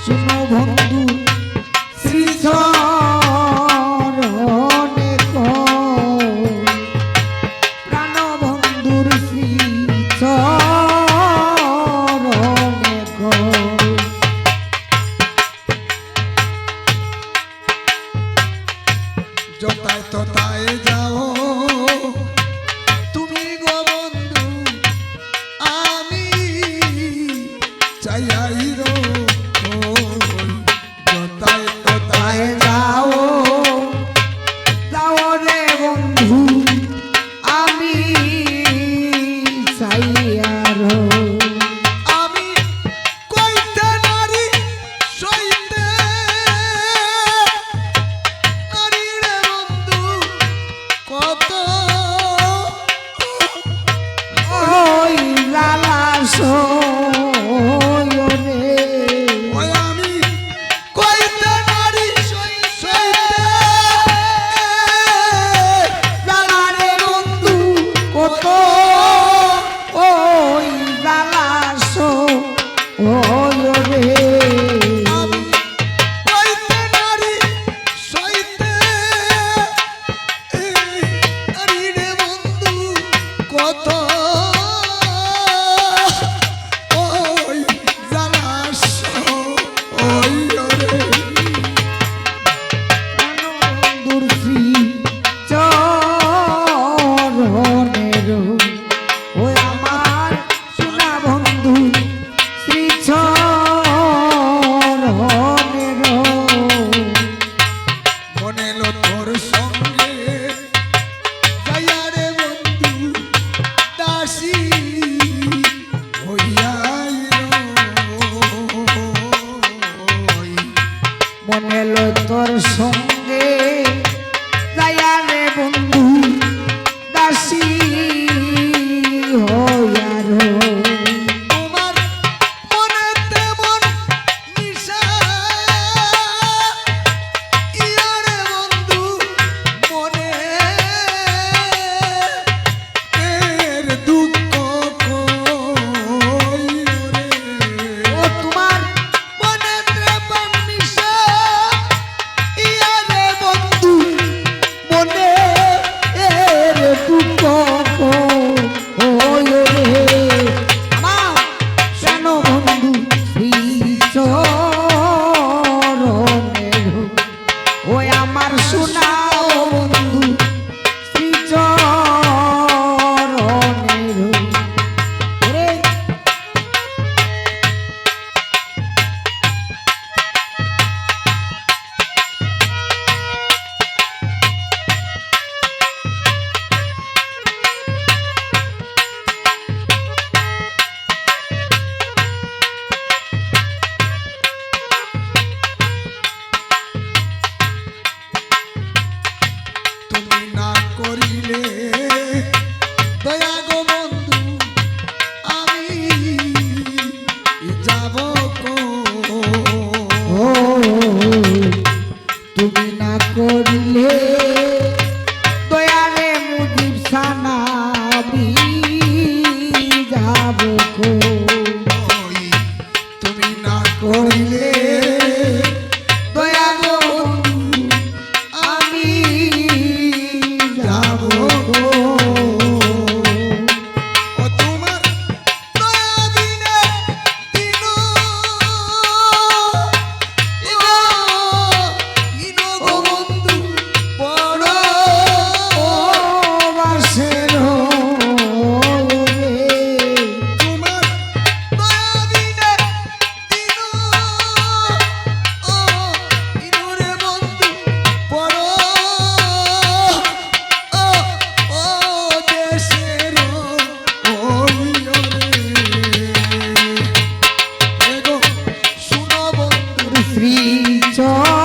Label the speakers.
Speaker 1: শুনো বন্ধু শ্রীচরণে প্রাণ বন্ধুর শ্রীচরণে
Speaker 2: যতায় ততায় যাও তুমি গো বন্ধু আমি চাইয়াই রো যতায় ততায়
Speaker 1: যাও যাও রে বন্ধু আমি চাইয়ার
Speaker 2: আমি কইতে নারী সইতে নারী রে বন্ধু কত
Speaker 1: ওই লালা রে
Speaker 2: ওই আমি কইতে নারী সইতে
Speaker 1: লালা রে বন্ধু কত ওই লালা রে
Speaker 2: আমি কইতে নারী সইতে নারী রে বন্ধু কত ওই জানাস ওই রে
Speaker 1: দুর্সি চরণের ওই আমার সোনা বন্ধু শ্রী চরণের
Speaker 2: মনে লো তোর সঙ্গে যাইয়া রে বন্ধু দাসী হইয়াই রই।
Speaker 1: মনে লো তোর সঙ্গে যাইয়া রে বন্ধু দাসী হইয়ার
Speaker 2: তোমার মনেতে মন মিশা ইয়া রে বন্ধু মনে এর দুঃখ কই রে
Speaker 1: ও তোমার
Speaker 2: মনেতে মন মিশা ইয়া রে বন্ধু
Speaker 1: মনে এর দুঃখ ওই রে আমার কেন বন্ধু শ্রী চরণের ওই আমার সোনা বন্ধু শ্রী চরণের ওরে
Speaker 2: তুমি না করিলে দয়া গো বন্ধু আমি যাব
Speaker 1: ও তুমি না করলে দয়ালে মুজিব সানাবি যাব
Speaker 2: কই তুমি না করিলে
Speaker 1: দয়া গো বন্ধু
Speaker 2: আমি যাব ও তোমার দয়া বিনে দিনো ইনো গো বন্ধু বড়
Speaker 1: বাসের
Speaker 2: তোমার দয়া বিনে দিনো ইনো রে বন্ধু বড় ও দেশের ওই রে এগো শুনো বন্ধু
Speaker 1: শ্রী চরণের